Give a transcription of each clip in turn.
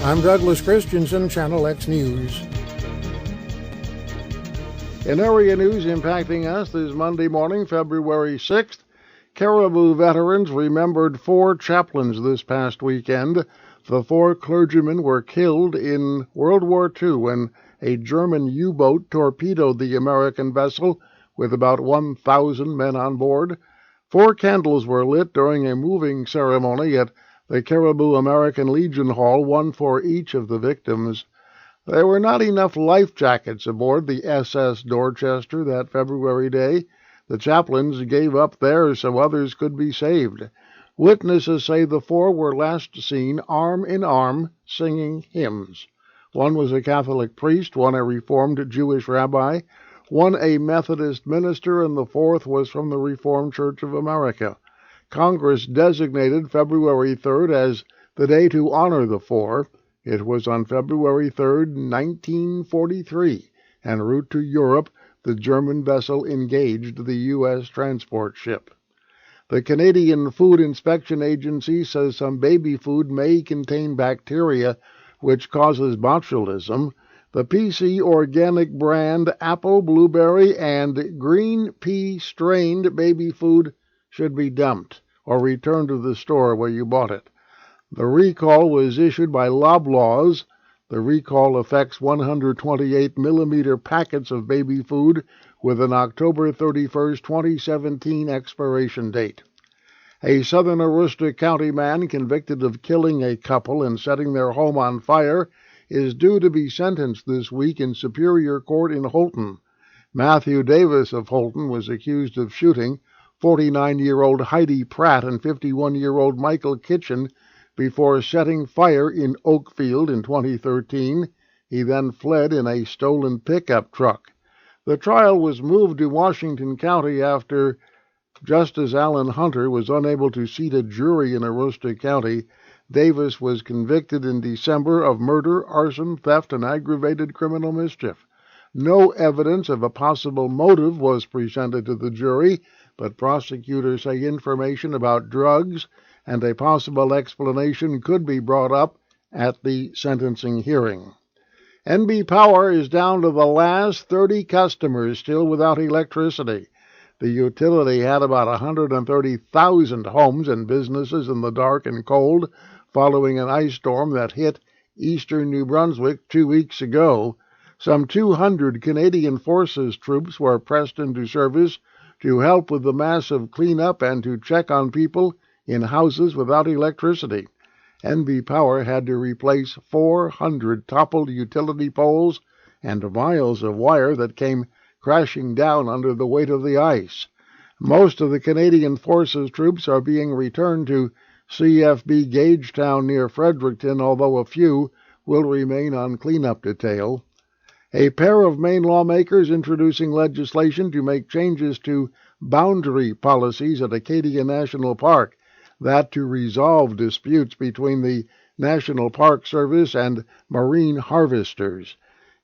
I'm Douglas Christensen, Channel X News. In area news impacting us this Monday morning, February 6th, Caribou veterans remembered 4 chaplains this past weekend. The 4 clergymen were killed in World War II when a German U-boat torpedoed the American vessel with about 1,000 men on board. 4 candles were lit during a moving ceremony at the Caribou American Legion Hall, one for each of the victims. There were not enough life jackets aboard the SS Dorchester that February day. The chaplains gave up theirs so others could be saved. Witnesses say the 4 were last seen arm in arm singing hymns. One was a Catholic priest, one a Reformed Jewish rabbi, one a Methodist minister, and the 4th was from the Reformed Church of America. Congress designated February 3rd as the day to honor the 4. It was on February 3rd, 1943, en route to Europe, the German vessel engaged the U.S. transport ship. The Canadian Food Inspection Agency says some baby food may contain bacteria which causes botulism. The PC Organic brand apple, blueberry, and green pea strained baby food should be dumped or returned to the store where you bought it. The recall was issued by Loblaws. The recall affects 128-millimeter packets of baby food with an October 31, 2017 expiration date. A southern Aroostook County man convicted of killing a couple and setting their home on fire is due to be sentenced this week in Superior Court in Holton. Matthew Davis of Holton was accused of shooting 49-year-old Heidi Pratt and 51-year-old Michael Kitchen before setting fire in Oakfield in 2013. He then fled in a stolen pickup truck. The trial was moved to Washington County after Justice Alan Hunter was unable to seat a jury in Aroostook County. Davis was convicted in December of murder, arson, theft, and aggravated criminal mischief. No evidence of a possible motive was presented to the jury, but prosecutors say information about drugs and a possible explanation could be brought up at the sentencing hearing. NB Power is down to the last 30 customers still without electricity. The utility had about 130,000 homes and businesses in the dark and cold following an ice storm that hit eastern New Brunswick 2 weeks ago. Some 200 Canadian Forces troops were pressed into service to help with the massive cleanup and to check on people in houses without electricity. NB Power had to replace 400 toppled utility poles and miles of wire that came crashing down under the weight of the ice. Most of the Canadian Forces troops are being returned to CFB Gagetown near Fredericton, although a few will remain on cleanup detail. A pair of Maine lawmakers introducing legislation to make changes to boundary policies at Acadia National Park, that to resolve disputes between the National Park Service and marine harvesters.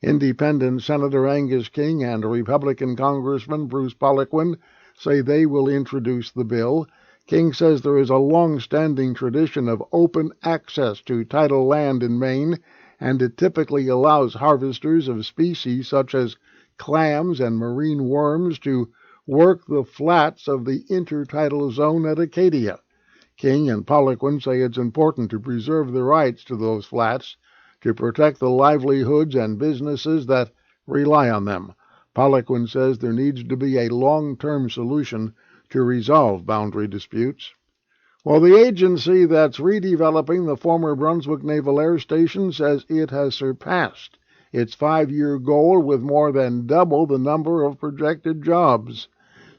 Independent Senator Angus King and Republican Congressman Bruce Poliquin say they will introduce the bill. King says there is a long-standing tradition of open access to tidal land in Maine, and it typically allows harvesters of species such as clams and marine worms to work the flats of the intertidal zone at Acadia. King and Poliquin say it's important to preserve the rights to those flats, to protect the livelihoods and businesses that rely on them. Poliquin says there needs to be a long-term solution to resolve boundary disputes. Well, the agency that's redeveloping the former Brunswick Naval Air Station says it has surpassed its 5-year goal with more than double the number of projected jobs.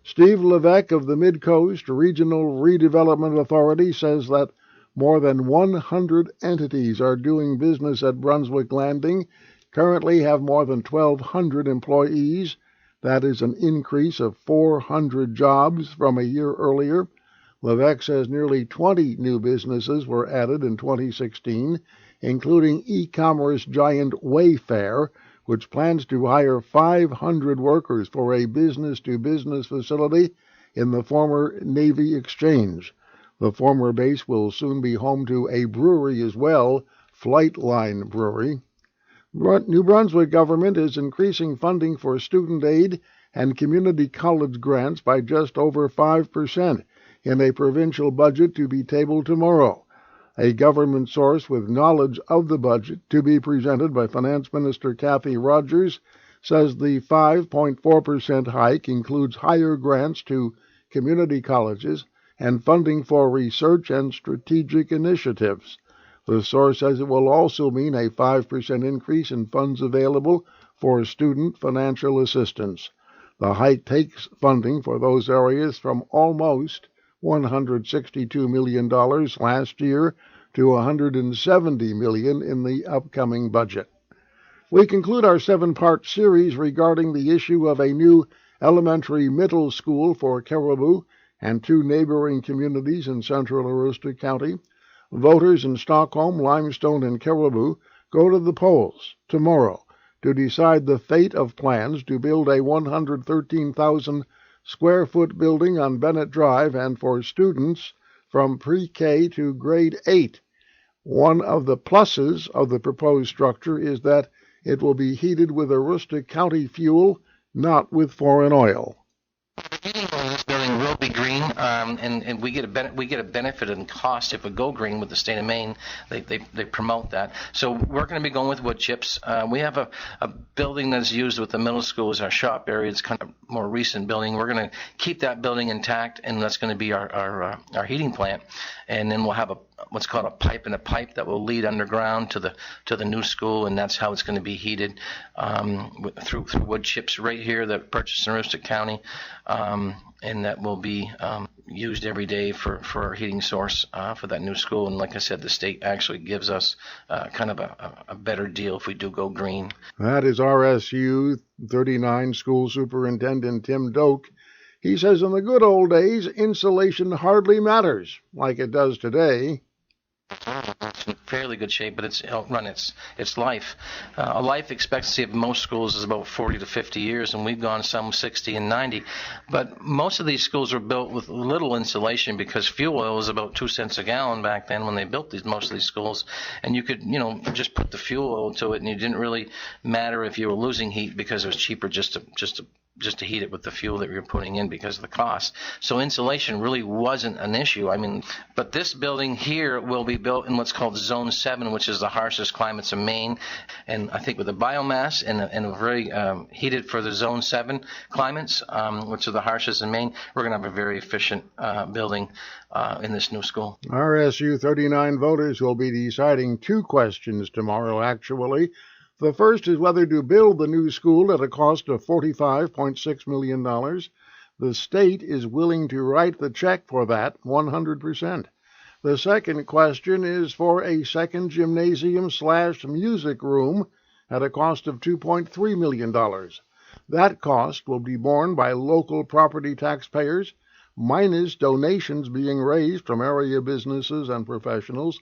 Steve Levesque of the Mid-Coast Regional Redevelopment Authority says that more than 100 entities are doing business at Brunswick Landing, currently have more than 1,200 employees. That is an increase of 400 jobs from a year earlier. Levesque says nearly 20 new businesses were added in 2016, including e-commerce giant Wayfair, which plans to hire 500 workers for a business-to-business facility in the former Navy Exchange. The former base will soon be home to a brewery as well, Flightline Brewery. New Brunswick government is increasing funding for student aid and community college grants by just over 5% in a provincial budget to be tabled tomorrow. A government source with knowledge of the budget to be presented by Finance Minister Kathy Rogers says the 5.4% hike includes higher grants to community colleges and funding for research and strategic initiatives. The source says it will also mean a 5% increase in funds available for student financial assistance. The hike takes funding for those areas from almost $162 million last year to $170 million in the upcoming budget. We conclude our 7-part series regarding the issue of a new elementary middle school for Caribou and 2 neighboring communities in central Aroostook County. Voters in Stockholm, Limestone, and Caribou go to the polls tomorrow to decide the fate of plans to build a 113,000-square-foot building on Bennett Drive and for students from pre-K to grade 8. One of the pluses of the proposed structure is that it will be heated with Aroostook County fuel, not with foreign oil. The heating of this building will be green, and we get a benefit in cost if we go green with the state of Maine. They promote that. So we're going to be going with wood chips. We have a building that's used with the middle school as our shop area. It's kind of more recent building. We're going to keep that building intact, and that's going to be our heating plant. And then we'll have what's called a pipe and a pipe that will lead underground to the new school, and that's how it's going to be heated through wood chips right here that purchased in Aroostook County, and that will be used every day for our heating source for that new school. And like I said, the state actually gives us kind of a better deal if we do go green. That is RSU 39 School Superintendent Tim Doak. He says in the good old days, insulation hardly matters like it does today. It's in fairly good shape, but it's outrun its life. A life expectancy of most schools is about 40 to 50 years, and we've gone some 60 and 90. But most of these schools were built with little insulation because fuel oil was about 2 cents a gallon back then when they built most of these schools. And you could, just put the fuel oil to it, and it didn't really matter if you were losing heat because it was cheaper just to heat it with the fuel that we were putting in because of the cost. So insulation really wasn't an issue. But this building here will be built in what's called Zone 7, which is the harshest climates of Maine. And I think with the biomass and a very heated for the Zone 7 climates, which are the harshest in Maine, we're going to have a very efficient building in this new school. RSU 39 voters will be deciding 2 questions tomorrow, actually. The first is whether to build the new school at a cost of $45.6 million. The state is willing to write the check for that 100%. The second question is for a second gymnasium/music room at a cost of $2.3 million. That cost will be borne by local property taxpayers, minus donations being raised from area businesses and professionals.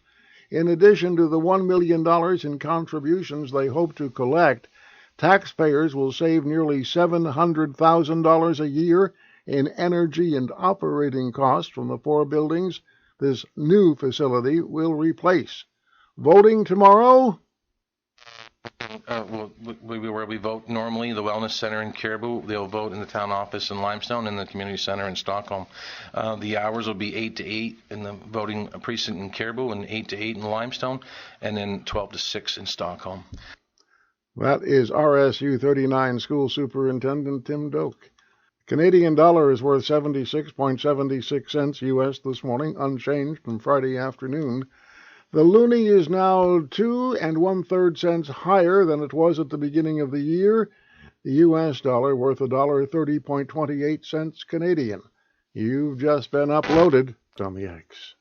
In addition to the $1 million in contributions they hope to collect, taxpayers will save nearly $700,000 a year in energy and operating costs from the 4 buildings this new facility will replace. Voting tomorrow? Where we vote normally, the Wellness Center in Caribou, they'll vote in the town office in Limestone and the community center in Stockholm. The hours will be 8 to 8 in the voting precinct in Caribou and 8 to 8 in Limestone, and then 12 to 6 in Stockholm. That is RSU 39 School Superintendent Tim Doak. Canadian dollar is worth 76.76 cents U.S. this morning, unchanged from Friday afternoon. The loonie is now 2 1/3 cents higher than it was at the beginning of the year. The U.S. dollar worth $1.30.28 Canadian. You've just been uploaded on the X.